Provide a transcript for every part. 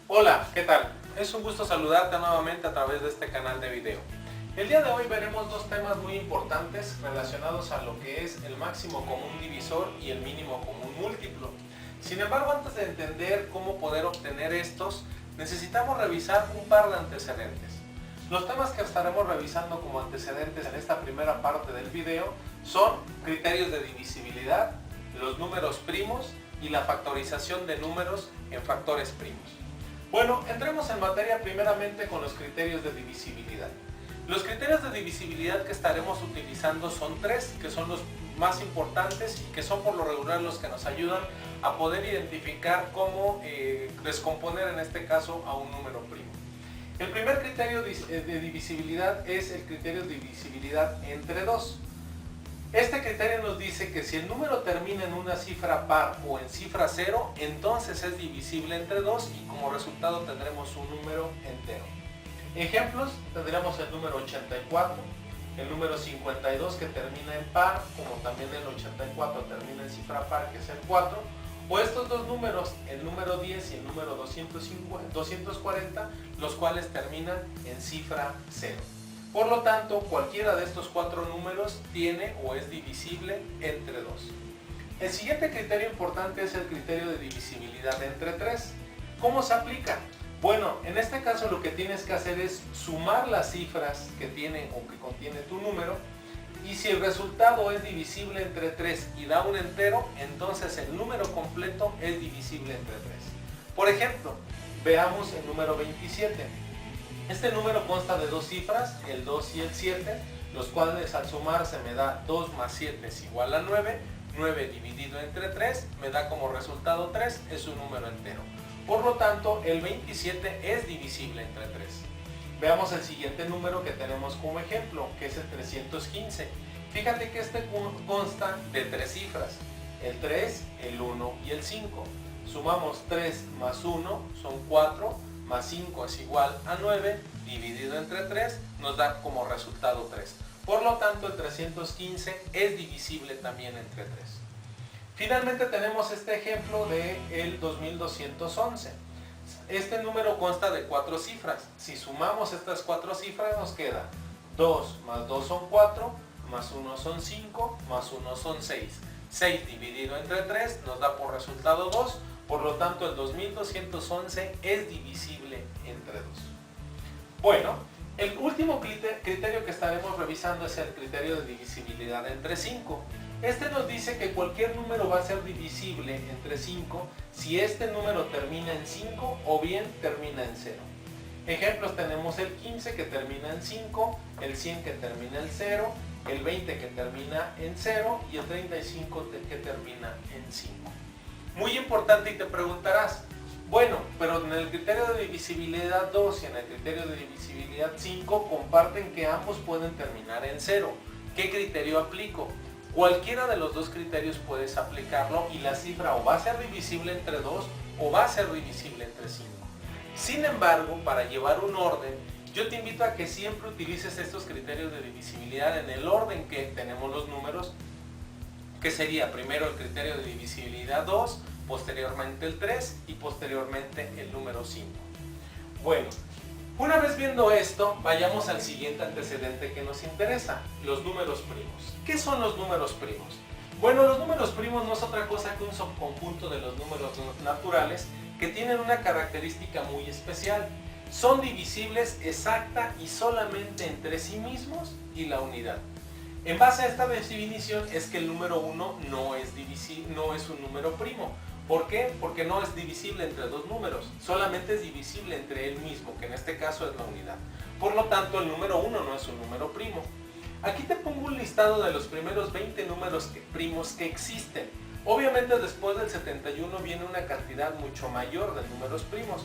Hola, ¿qué tal? Es un gusto saludarte nuevamente a través de este canal de video. El día de hoy veremos dos temas muy importantes relacionados a lo que es el máximo común divisor y el mínimo común múltiplo. Sin embargo, antes de entender cómo poder obtener estos, necesitamos revisar un par de antecedentes. Los temas que estaremos revisando como antecedentes en esta primera parte del video son criterios de divisibilidad, los números primos y la factorización de números en factores primos. Bueno, entremos en materia primeramente con los criterios de divisibilidad. Los criterios de divisibilidad que estaremos utilizando son tres, que son los más importantes y que son por lo regular los que nos ayudan a poder identificar cómo descomponer en este caso a un número primo. El primer criterio de divisibilidad es el criterio de divisibilidad entre 2. Este criterio nos dice que si el número termina en una cifra par o en cifra 0, entonces es divisible entre 2 y como resultado tendremos un número entero. Ejemplos, tendremos el número 84, el número 52 que termina en par, como también el 84 termina en cifra par que es el 4, o estos dos números, el número 10 y el número 240, los cuales terminan en cifra 0. Por lo tanto, cualquiera de estos cuatro números tiene o es divisible entre 2. El siguiente criterio importante es el criterio de divisibilidad entre 3. ¿Cómo se aplica? Bueno, en este caso lo que tienes que hacer es sumar las cifras que tiene o que contiene tu número, y si el resultado es divisible entre 3 y da un entero, entonces el número completo es divisible entre 3. Por ejemplo, veamos el número 27. Este número consta de dos cifras, el 2 y el 7, los cuales al sumarse me da 2 más 7 es igual a 9, 9 dividido entre 3 me da como resultado 3, es un número entero. Por lo tanto, el 27 es divisible entre 3. Veamos el siguiente número que tenemos como ejemplo, que es el 315. Fíjate que este consta de tres cifras, el 3, el 1 y el 5. Sumamos 3 más 1 son 4, más 5 es igual a 9, dividido entre 3 nos da como resultado 3. Por lo tanto, el 315 es divisible también entre 3. Finalmente tenemos este ejemplo de el 2211. Este número consta de cuatro cifras. Si sumamos estas cuatro cifras nos queda 2 más 2 son 4, más 1 son 5, más 1 son 6. 6 dividido entre 3 nos da por resultado 2. Por lo tanto, el 2211 es divisible entre 2. Bueno, el último criterio que estaremos revisando es el criterio de divisibilidad entre 5. Este nos dice que cualquier número va a ser divisible entre 5 si este número termina en 5 o bien termina en 0. Ejemplos, tenemos el 15 que termina en 5, el 100 que termina en 0, el 20 que termina en 0 y el 35 que termina en 5. Muy importante, y te preguntarás, bueno, pero en el criterio de divisibilidad 2 y en el criterio de divisibilidad 5 comparten que ambos pueden terminar en 0. ¿Qué criterio aplico? Cualquiera de los dos criterios puedes aplicarlo y la cifra o va a ser divisible entre 2 o va a ser divisible entre 5. Sin embargo, para llevar un orden, yo te invito a que siempre utilices estos criterios de divisibilidad en el orden que tenemos los números, que sería primero el criterio de divisibilidad 2, posteriormente el 3 y posteriormente el número 5. Bueno, una vez viendo esto, vayamos al siguiente antecedente que nos interesa, los números primos. ¿Qué son los números primos? Bueno, los números primos no es otra cosa que un subconjunto de los números naturales que tienen una característica muy especial. Son divisibles exacta y solamente entre sí mismos y la unidad. En base a esta definición es que el número 1 no es un número primo. ¿Por qué? Porque no es divisible entre dos números, solamente es divisible entre él mismo, que en este caso es la unidad. Por lo tanto, el número 1 no es un número primo. Aquí te pongo un listado de los primeros 20 números primos que existen. Obviamente después del 71 viene una cantidad mucho mayor de números primos.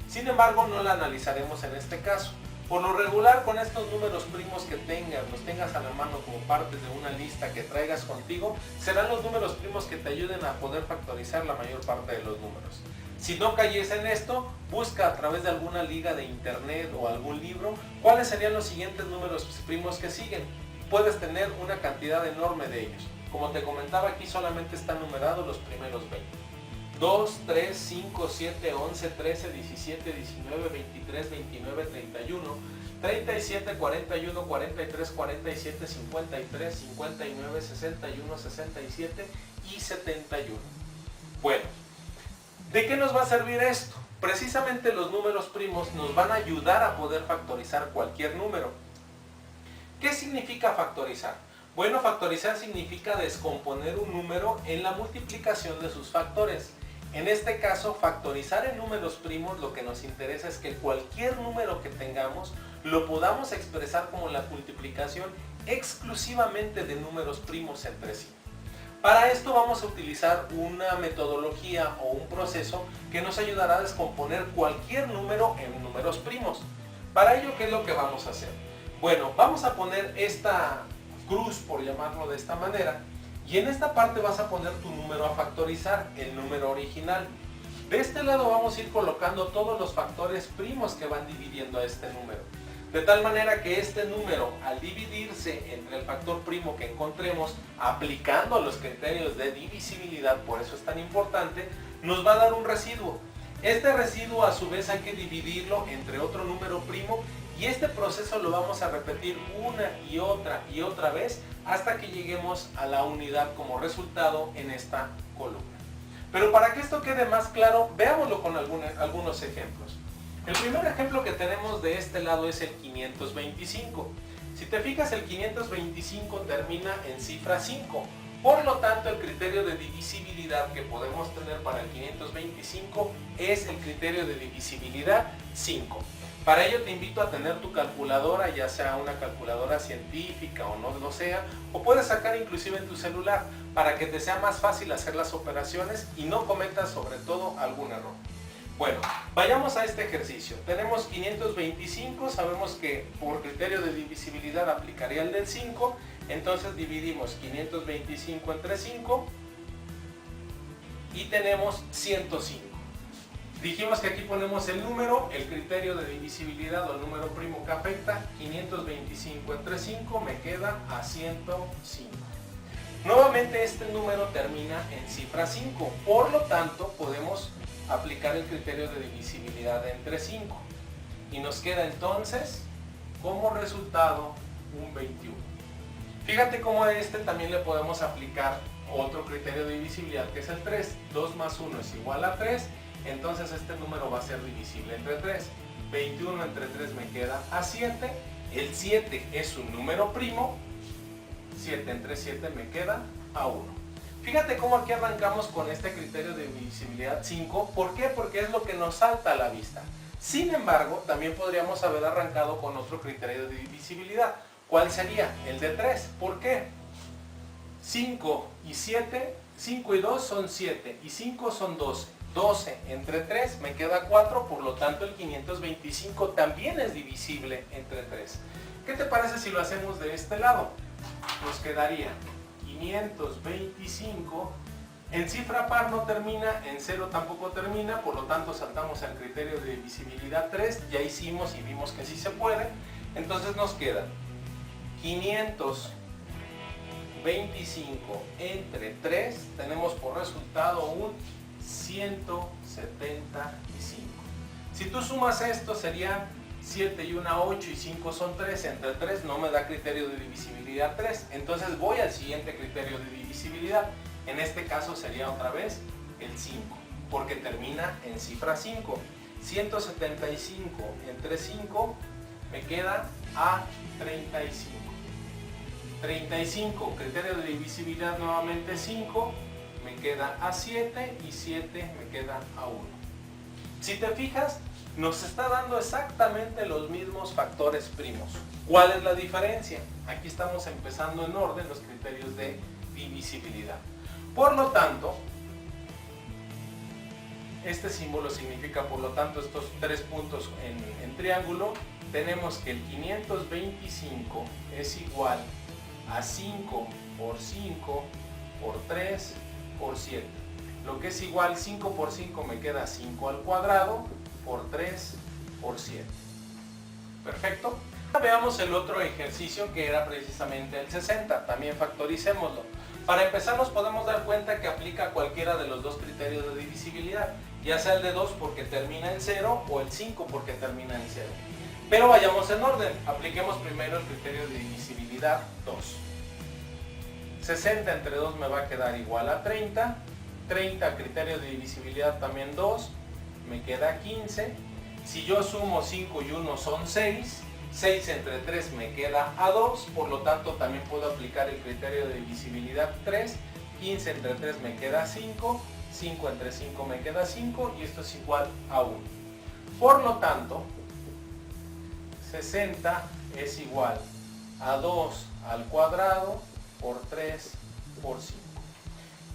Sin embargo, no la analizaremos en este caso. Por lo regular, con estos números primos que los tengas a la mano como parte de una lista que traigas contigo, serán los números primos que te ayuden a poder factorizar la mayor parte de los números. Si no cayes en esto, busca a través de alguna liga de internet o algún libro cuáles serían los siguientes números primos que siguen. Puedes tener una cantidad enorme de ellos. Como te comentaba, aquí solamente están numerados los primeros 20. 2, 3, 5, 7, 11, 13, 17, 19, 23, 29, 31, 37, 41, 43, 47, 53, 59, 61, 67 y 71. Bueno, ¿de qué nos va a servir esto? Precisamente los números primos nos van a ayudar a poder factorizar cualquier número. ¿Qué significa factorizar? Bueno, factorizar significa descomponer un número en la multiplicación de sus factores. En este caso, factorizar en números primos lo que nos interesa es que cualquier número que tengamos lo podamos expresar como la multiplicación exclusivamente de números primos entre sí. Para esto vamos a utilizar una metodología o un proceso que nos ayudará a descomponer cualquier número en números primos. Para ello, ¿qué es lo que vamos a hacer? Bueno, vamos a poner esta cruz, por llamarlo de esta manera, y en esta parte vas a poner tu número a factorizar, el número original. De este lado vamos a ir colocando todos los factores primos que van dividiendo a este número. De tal manera que este número, al dividirse entre el factor primo que encontremos, aplicando los criterios de divisibilidad, por eso es tan importante, nos va a dar un residuo. Este residuo a su vez hay que dividirlo entre otro número primo y este proceso lo vamos a repetir una y otra vez hasta que lleguemos a la unidad como resultado en esta columna. Pero para que esto quede más claro, veámoslo con algunos ejemplos. El primer ejemplo que tenemos de este lado es el 525. Si te fijas, el 525 termina en cifra 5. Por lo tanto, el criterio de divisibilidad que podemos tener para el 525 es el criterio de divisibilidad 5. Para ello te invito a tener tu calculadora, ya sea una calculadora científica o no lo sea, o puedes sacar inclusive en tu celular para que te sea más fácil hacer las operaciones y no cometas sobre todo algún error. Bueno, vayamos a este ejercicio. Tenemos 525, sabemos que por criterio de divisibilidad aplicaría el del 5, entonces dividimos 525 entre 5 y tenemos 105. Dijimos que aquí ponemos el número, el criterio de divisibilidad o el número primo que afecta, 525 entre 5 me queda a 105. Nuevamente este número termina en cifra 5, por lo tanto podemos aplicar el criterio de divisibilidad entre 5 y nos queda entonces como resultado un 21. Fíjate cómo a este también le podemos aplicar otro criterio de divisibilidad que es el 3. 2 más 1 es igual a 3, entonces este número va a ser divisible entre 3. 21 entre 3 me queda a 7, el 7 es un número primo, 7 entre 7 me queda a 1. Fíjate cómo aquí arrancamos con este criterio de divisibilidad 5. ¿Por qué? Porque es lo que nos salta a la vista. Sin embargo, también podríamos haber arrancado con otro criterio de divisibilidad. ¿Cuál sería? El de 3. ¿Por qué? 5 y 7, 5 y 2 son 7 y 5 son 12. 12 entre 3 me queda 4, por lo tanto el 525 también es divisible entre 3. ¿Qué te parece si lo hacemos de este lado? Nos quedaría 525, en cifra par no termina, en 0 tampoco termina, por lo tanto saltamos al criterio de divisibilidad 3, ya hicimos y vimos que sí se puede, entonces nos queda 525 entre 3, tenemos por resultado un 175. Si tú sumas esto serían 7 y 1, 8 y 5 son 3, entre 3 no me da criterio de divisibilidad 3, entonces voy al siguiente criterio de divisibilidad, en este caso sería otra vez el 5, porque termina en cifra 5, 175 entre 5 me queda a 35, 35, criterio de divisibilidad nuevamente 5, me queda a 7 y 7 me queda a 1. Si te fijas, nos está dando exactamente los mismos factores primos. ¿Cuál es la diferencia? Aquí estamos empezando en orden los criterios de divisibilidad. Por lo tanto, este símbolo significa, por lo tanto, estos tres puntos en triángulo, tenemos que el 525 es igual a 5 por 5 por 3 por 7. Lo que es igual, 5 por 5 me queda 5 al cuadrado por 3 por 7. Perfecto. Veamos el otro ejercicio que era precisamente el 60. También factoricémoslo. Para empezar nos podemos dar cuenta que aplica cualquiera de los dos criterios de divisibilidad, ya sea el de 2 porque termina en 0 o el 5 porque termina en 0. Pero vayamos en orden, apliquemos primero el criterio de divisibilidad 2. 60 entre 2 me va a quedar igual a 30, 30 criterio de divisibilidad también 2, me queda 15, si yo sumo 5 y 1 son 6, 6 entre 3 me queda a 2, por lo tanto también puedo aplicar el criterio de divisibilidad 3, 15 entre 3 me queda 5, 5 entre 5 me queda 5 y esto es igual a 1. Por lo tanto, 60 es igual a 2 al cuadrado por 3 por 5.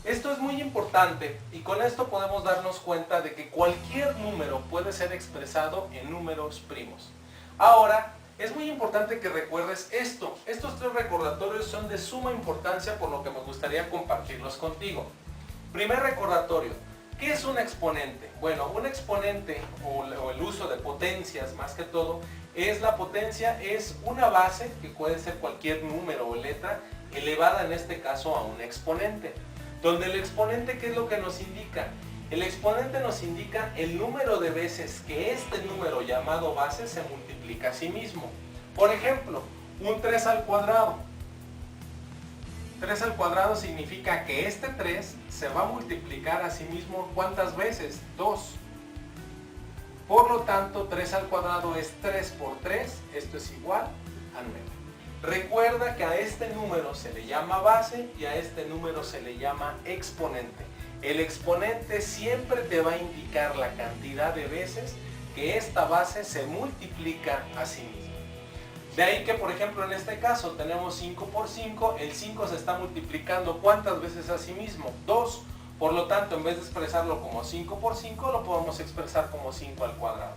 Esto es muy importante y con esto podemos darnos cuenta de que cualquier número puede ser expresado en números primos. Ahora, es muy importante que recuerdes esto. Estos 3 recordatorios son de suma importancia, por lo que me gustaría compartirlos contigo. Primer recordatorio, ¿qué es un exponente? Bueno, un exponente o el uso de potencias más que todo, es la potencia, es una base que puede ser cualquier número o letra elevada en este caso a un exponente. Donde el exponente, ¿qué es lo que nos indica? El exponente nos indica el número de veces que este número llamado base se multiplica a sí mismo. Por ejemplo, un 3 al cuadrado. 3 al cuadrado significa que este 3 se va a multiplicar a sí mismo ¿cuántas veces? 2. Por lo tanto, 3 al cuadrado es 3 por 3, esto es igual a 9. Recuerda que a este número se le llama base y a este número se le llama exponente. El exponente siempre te va a indicar la cantidad de veces que esta base se multiplica a sí misma. De ahí que, por ejemplo, en este caso tenemos 5 por 5, el 5 se está multiplicando ¿cuántas veces a sí mismo? 2. Por lo tanto, en vez de expresarlo como 5 por 5, lo podemos expresar como 5 al cuadrado.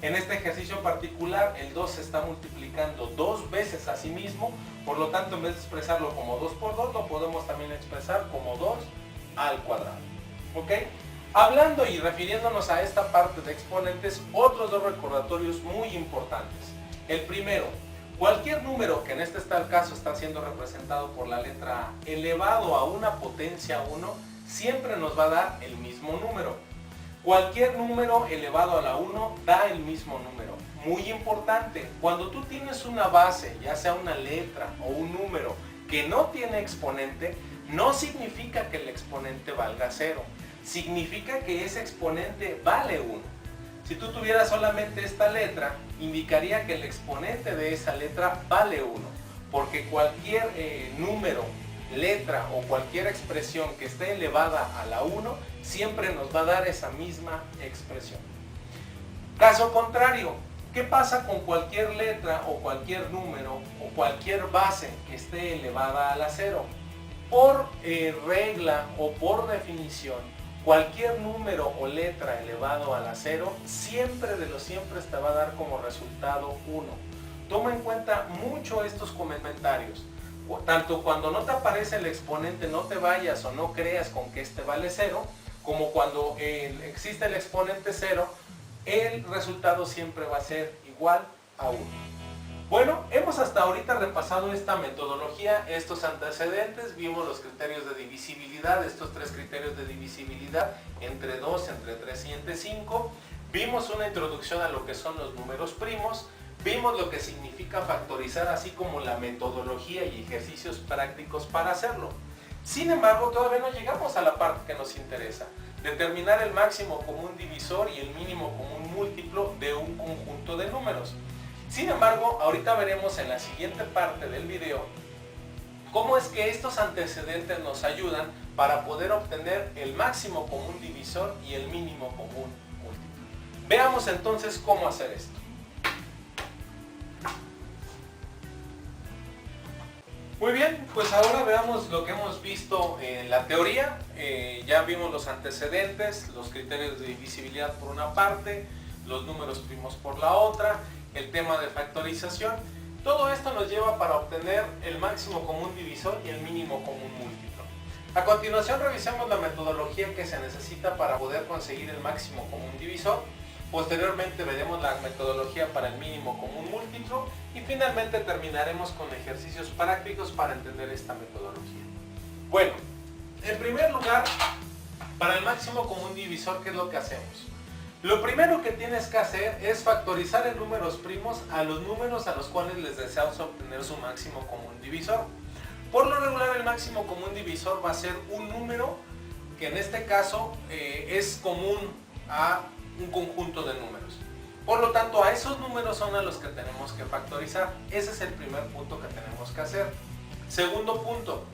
En este ejercicio particular, el 2 se está multiplicando 2 veces a sí mismo, por lo tanto, en vez de expresarlo como 2 por 2, lo podemos también expresar como 2 al cuadrado. ¿Ok? Hablando y refiriéndonos a esta parte de exponentes, otros 2 recordatorios muy importantes. El primero, cualquier número que en este caso está siendo representado por la letra A, elevado a una potencia 1, siempre nos va a dar el mismo número. Cualquier número elevado a la 1 da el mismo número. Muy importante, cuando tú tienes una base, ya sea una letra o un número que no tiene exponente, no significa que el exponente valga 0. Significa que ese exponente vale 1. Si tú tuvieras solamente esta letra, indicaría que el exponente de esa letra vale 1. Porque cualquier número, letra o cualquier expresión que esté elevada a la 1 siempre nos va a dar esa misma expresión. Caso contrario, ¿qué pasa con cualquier letra o cualquier número o cualquier base que esté elevada a la 0? Por regla o por definición, cualquier número o letra elevado a la 0 siempre de los siempre te va a dar como resultado 1. Toma en cuenta mucho estos comentarios. Tanto cuando no te aparece el exponente, no te vayas o no creas con que este vale 0, como cuando existe el exponente 0, el resultado siempre va a ser igual a 1. Bueno, hemos hasta ahorita repasado esta metodología, estos antecedentes, vimos los criterios de divisibilidad, estos 3 criterios de divisibilidad, entre 2, entre 3 y entre 5, vimos una introducción a lo que son los números primos, vimos lo que significa factorizar, así como la metodología y ejercicios prácticos para hacerlo. Sin embargo, todavía no llegamos a la parte que nos interesa, determinar el máximo común divisor y el mínimo común múltiplo de un conjunto de números. Sin embargo, ahorita veremos en la siguiente parte del video cómo es que estos antecedentes nos ayudan para poder obtener el máximo común divisor y el mínimo común múltiplo. Veamos entonces cómo hacer esto. Muy bien, pues ahora veamos lo que hemos visto en la teoría. Ya vimos los antecedentes, los criterios de divisibilidad por una parte, los números primos por la otra, el tema de factorización. Todo esto nos lleva para obtener el máximo común divisor y el mínimo común múltiplo. A continuación revisamos la metodología que se necesita para poder conseguir el máximo común divisor. Posteriormente veremos la metodología para el mínimo común múltiplo y finalmente terminaremos con ejercicios prácticos para entender esta metodología. Bueno, en primer lugar, para el máximo común divisor, ¿qué es lo que hacemos? Lo primero que tienes que hacer es factorizar en números primos a los números a los cuales les deseas obtener su máximo común divisor. Por lo regular, el máximo común divisor va a ser un número que en este caso es común a un conjunto de números. Por lo tanto, a esos números son a los que tenemos que factorizar. Ese es el primer punto que tenemos que hacer. Segundo punto,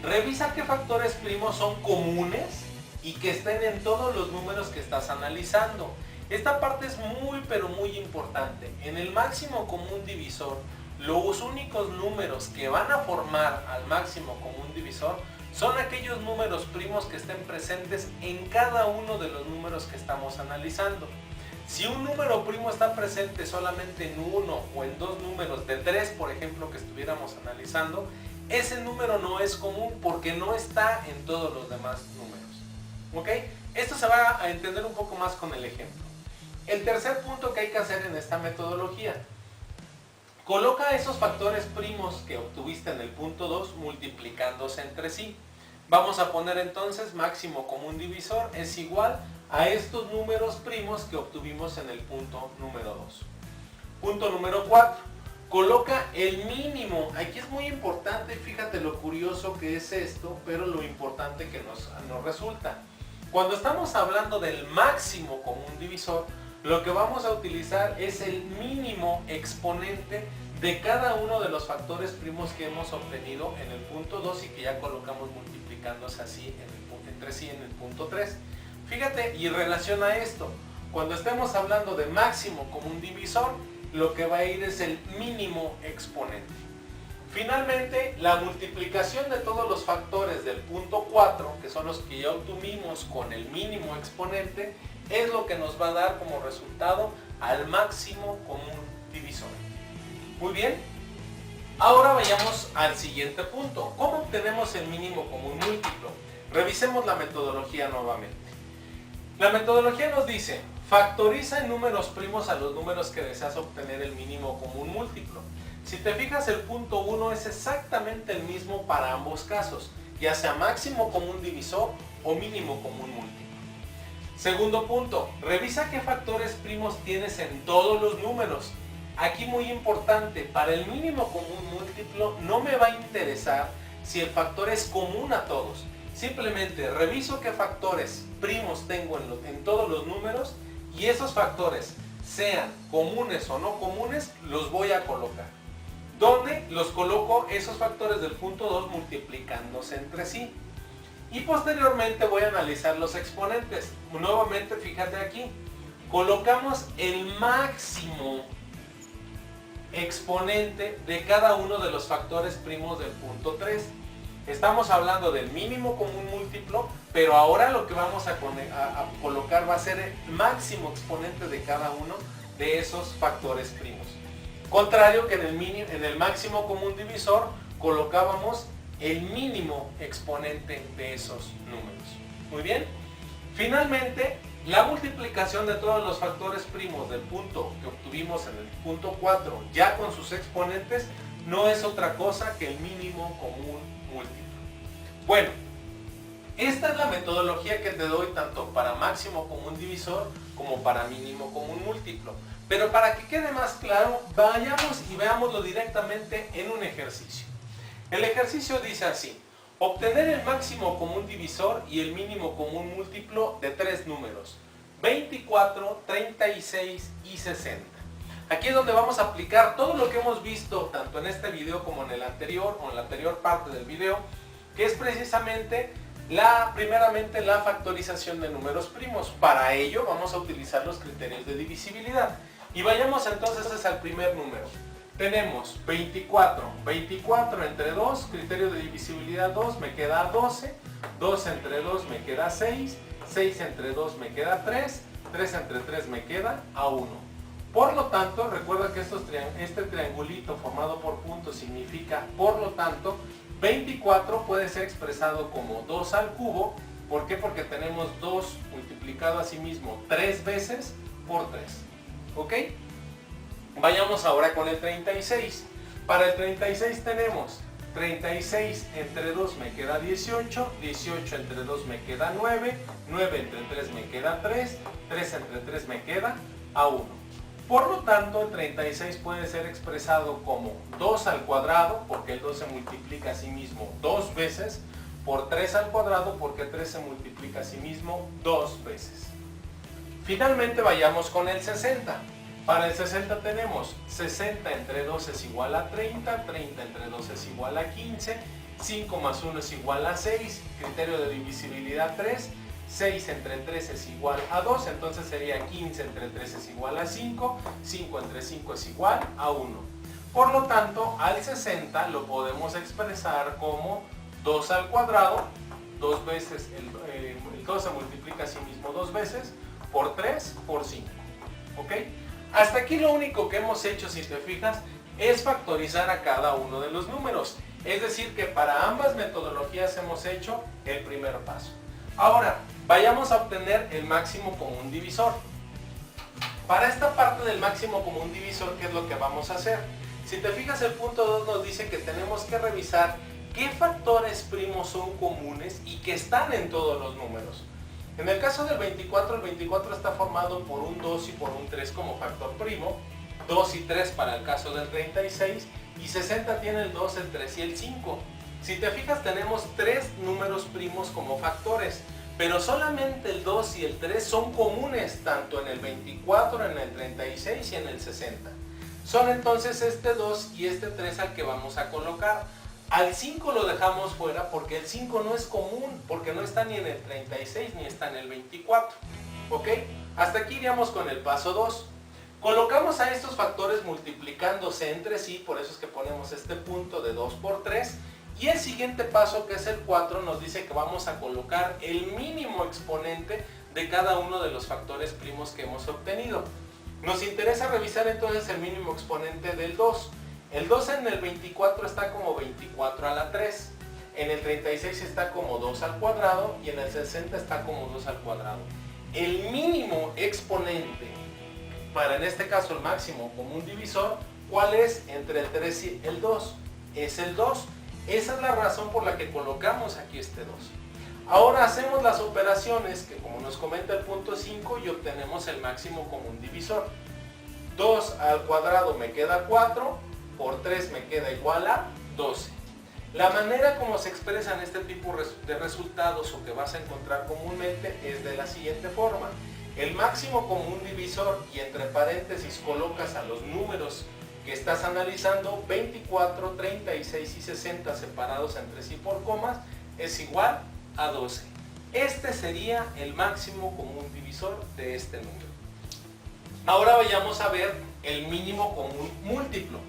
revisa qué factores primos son comunes y que estén en todos los números que estás analizando. Esta parte es muy pero muy importante. En el máximo común divisor, los únicos números que van a formar al máximo común divisor son aquellos números primos que estén presentes en cada uno de los números que estamos analizando. Si un número primo está presente solamente en uno o en dos números de 3, por ejemplo, que estuviéramos analizando, ese número no es común porque no está en todos los demás números. ¿Ok? Esto se va a entender un poco más con el ejemplo. El tercer punto que hay que hacer en esta metodología: coloca esos factores primos que obtuviste en el punto 2 multiplicándose entre sí. Vamos a poner entonces máximo común divisor es igual a estos números primos que obtuvimos en el punto número 2. Punto número 4. Coloca el mínimo. Aquí es muy importante, fíjate lo curioso que es esto, pero lo importante que nos resulta. Cuando estamos hablando del máximo común divisor, lo que vamos a utilizar es el mínimo exponente de cada uno de los factores primos que hemos obtenido en el punto 2 y que ya colocamos multiplicándose así entre sí en el punto 3. Fíjate y relaciona esto. Cuando estemos hablando de máximo común divisor, lo que va a ir es el mínimo exponente. Finalmente, la multiplicación de todos los factores del punto 4, que son los que ya obtuvimos con el mínimo exponente, es lo que nos va a dar como resultado al máximo común divisor. Muy bien. Ahora vayamos al siguiente punto. ¿Cómo obtenemos el mínimo común múltiplo? Revisemos la metodología nuevamente. La metodología nos dice: factoriza en números primos a los números que deseas obtener el mínimo común múltiplo. Si te fijas, el punto 1 es exactamente el mismo para ambos casos, ya sea máximo común divisor o mínimo común múltiplo. Segundo punto, revisa qué factores primos tienes en todos los números. Aquí muy importante, para el mínimo común múltiplo no me va a interesar si el factor es común a todos. Simplemente reviso qué factores primos tengo en todos los números y esos factores, sean comunes o no comunes, los voy a colocar. ¿Dónde? Los coloco esos factores del punto 2 multiplicándose entre sí. Y posteriormente voy a analizar los exponentes. Nuevamente, fíjate aquí, colocamos el máximo exponente de cada uno de los factores primos del punto 3. Estamos hablando del mínimo común múltiplo, pero ahora lo que vamos a colocar va a ser el máximo exponente de cada uno de esos factores primos. Contrario que en el máximo común divisor colocábamos el mínimo exponente de esos números. Muy bien. Finalmente, la multiplicación de todos los factores primos del punto que obtuvimos en el punto 4, ya con sus exponentes, no es otra cosa que el mínimo común múltiplo. Bueno, esta es la metodología que te doy tanto para máximo común divisor como para mínimo común múltiplo. Pero para que quede más claro, vayamos y veámoslo directamente en un ejercicio. El ejercicio dice así: obtener el máximo común divisor y el mínimo común múltiplo de tres números, 24, 36 y 60. Aquí es donde vamos a aplicar todo lo que hemos visto tanto en este video como en el anterior o en la anterior parte del video, que es precisamente primeramente la factorización de números primos. Para ello vamos a utilizar los criterios de divisibilidad. Y vayamos entonces al primer número. Tenemos 24. 24 entre 2, criterio de divisibilidad 2, me queda 12. 2 entre 2 me queda 6. 6 entre 2 me queda 3. 3 entre 3 me queda a 1. Por lo tanto, recuerda que este triangulito formado por puntos significa, por lo tanto, 24 puede ser expresado como 2 al cubo. ¿Por qué? Porque tenemos 2 multiplicado a sí mismo 3 veces por 3. ¿Ok? Vayamos ahora con el 36. Para el 36 tenemos 36 entre 2 me queda 18, 18 entre 2 me queda 9, 9 entre 3 me queda 3, 3 entre 3 me queda a 1. Por lo tanto, el 36 puede ser expresado como 2 al cuadrado, porque el 2 se multiplica a sí mismo 2 veces, por 3 al cuadrado, porque 3 se multiplica a sí mismo 2 veces. Finalmente vayamos con el 60. Para el 60 tenemos 60 entre 2 es igual a 30, 30 entre 2 es igual a 15, 5 más 1 es igual a 6, criterio de divisibilidad 3, 6 entre 3 es igual a 2, entonces sería 15 entre 3 es igual a 5, 5 entre 5 es igual a 1. Por lo tanto, al 60 lo podemos expresar como 2 al cuadrado, 2 veces, el 2 se multiplica a sí mismo 2 veces, por 3, por 5. ¿Ok? Hasta aquí lo único que hemos hecho, si te fijas, es factorizar a cada uno de los números. Es decir, que para ambas metodologías hemos hecho el primer paso. Ahora, vayamos a obtener el máximo común divisor. Para esta parte del máximo común divisor, ¿qué es lo que vamos a hacer? Si te fijas, el punto 2 nos dice que tenemos que revisar qué factores primos son comunes y que están en todos los números. En el caso del 24, el 24 está formado por un 2 y por un 3 como factor primo, 2 y 3 para el caso del 36, y 60 tiene el 2, el 3 y el 5. Si te fijas, tenemos 3 números primos como factores, pero solamente el 2 y el 3 son comunes, tanto en el 24, en el 36 y en el 60. Son entonces este 2 y este 3 al que vamos a colocar. Al 5 lo dejamos fuera porque el 5 no es común, porque no está ni en el 36 ni está en el 24. ¿Ok? Hasta aquí iríamos con el paso 2. Colocamos a estos factores multiplicándose entre sí, por eso es que ponemos este punto de 2 por 3. Y el siguiente paso, que es el 4, nos dice que vamos a colocar el mínimo exponente de cada uno de los factores primos que hemos obtenido. Nos interesa revisar entonces el mínimo exponente del 2. El 2 en el 24 está como 24 a la 3, en el 36 está como 2 al cuadrado y en el 60 está como 2 al cuadrado. El mínimo exponente, para en este caso el máximo común divisor, ¿cuál es? Entre el 3 y el 2. Es el 2. Esa es la razón por la que colocamos aquí este 2. Ahora hacemos las operaciones que, como nos comenta el punto 5, y obtenemos el máximo común divisor. 2 al cuadrado me queda 4, por 3 me queda igual a 12. La manera como se expresan este tipo de resultados o que vas a encontrar comúnmente es de la siguiente forma. El máximo común divisor, y entre paréntesis colocas a los números que estás analizando, 24, 36 y 60 separados entre sí por comas, es igual a 12. Este sería el máximo común divisor de este número. Ahora vayamos a ver el mínimo común múltiplo.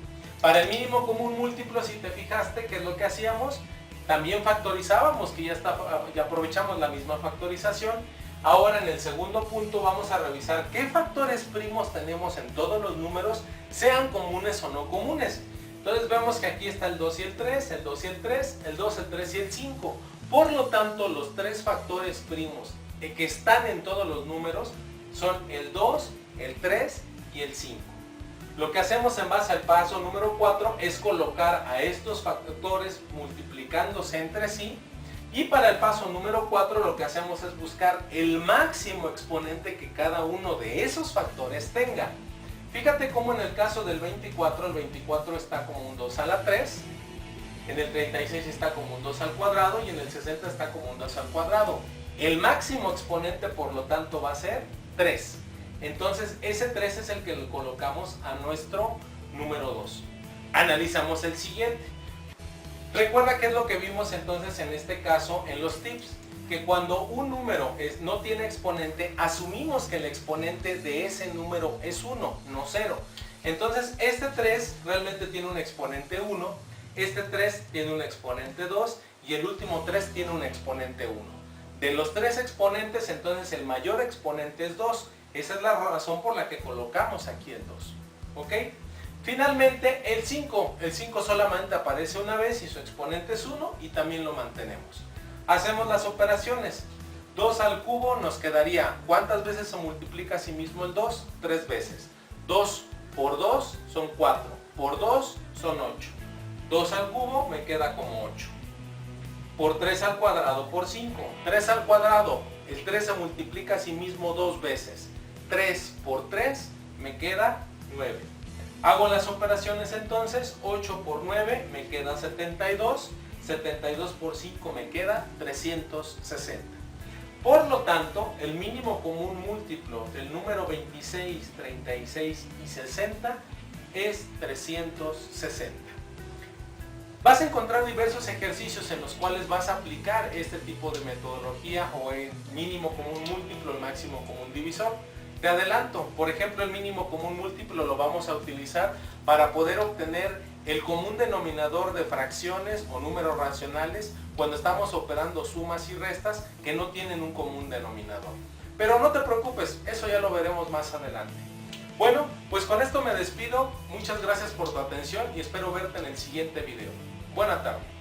Para el mínimo común múltiplo, si te fijaste, ¿qué es lo que hacíamos? También factorizábamos, que ya aprovechamos la misma factorización. Ahora en el segundo punto vamos a revisar qué factores primos tenemos en todos los números, sean comunes o no comunes. Entonces vemos que aquí está el 2 y el 3, el 2 y el 3, el 2, el 3 y el 5. Por lo tanto, los 3 factores primos que están en todos los números son el 2, el 3 y el 5. Lo que hacemos en base al paso número 4 es colocar a estos factores multiplicándose entre sí, y para el paso número 4 lo que hacemos es buscar el máximo exponente que cada uno de esos factores tenga. Fíjate cómo en el caso del 24, el 24 está como un 2 a la 3, en el 36 está como un 2 al cuadrado y en el 60 está como un 2 al cuadrado. El máximo exponente, por lo tanto, va a ser 3. Entonces ese 3 es el que lo colocamos a nuestro número 2. Analizamos el siguiente. Recuerda qué es lo que vimos entonces en este caso en los tips, que cuando un número no tiene exponente, asumimos que el exponente de ese número es 1, no 0. Entonces este 3 realmente tiene un exponente 1, este 3 tiene un exponente 2 y el último 3 tiene un exponente 1. De los 3 exponentes, entonces el mayor exponente es 2. Esa es la razón por la que colocamos aquí el 2. ¿Ok? Finalmente el 5. El 5 solamente aparece una vez y su exponente es 1 y también lo mantenemos. Hacemos las operaciones. 2 al cubo nos quedaría, ¿cuántas veces se multiplica a sí mismo el 2? 3 veces. 2 por 2 son 4. Por 2 son 8. 2 al cubo me queda como 8. Por 3 al cuadrado por 5. 3 al cuadrado, el 3 se multiplica a sí mismo 2 veces. 3 por 3 me queda 9. Hago las operaciones entonces, 8 por 9 me queda 72. 72 por 5 me queda 360. Por lo tanto, el mínimo común múltiplo del número 26, 36 y 60 es 360. Vas a encontrar diversos ejercicios en los cuales vas a aplicar este tipo de metodología o el mínimo común múltiplo, el máximo común divisor. Te adelanto, por ejemplo, el mínimo común múltiplo lo vamos a utilizar para poder obtener el común denominador de fracciones o números racionales cuando estamos operando sumas y restas que no tienen un común denominador. Pero no te preocupes, eso ya lo veremos más adelante. Bueno, pues con esto me despido. Muchas gracias por tu atención y espero verte en el siguiente video. Buena tarde.